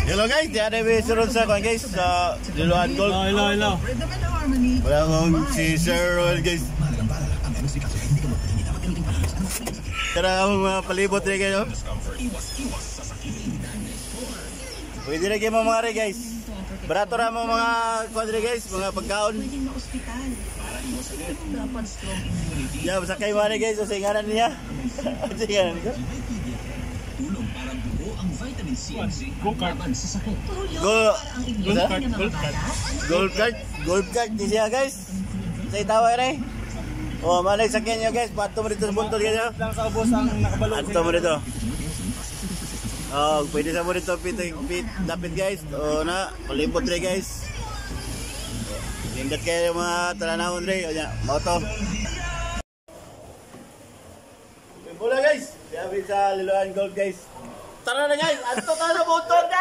Hello guys, di ada surun sa kwan guys sa Liloan Gold. Hello. Wala akong si Sir Roel guys. Tara akong palibot rin kayo. Pwede rin kayo mga rin guys. Barato rin mga kwan rin guys, mga pagkaon. Ya, masakay mga rin guys, o singanan niya. Singanan niya. Gold card di siya guys. Sa itawa rin. Oh, malay sakyan nyo guys. Pato mo dito sa buntod ganyan. Lang sa ubos ang nakabalot. Ato mo dito. Oh, pwede sa mo dito lapit guys. Oh na, palibot rin guys. Lindat kayo yung mga talanahon rin. O niya, moto. Bola guys. Sabi sa Liloan Gold guys. Tara na guys. Ato tayo na buntod na.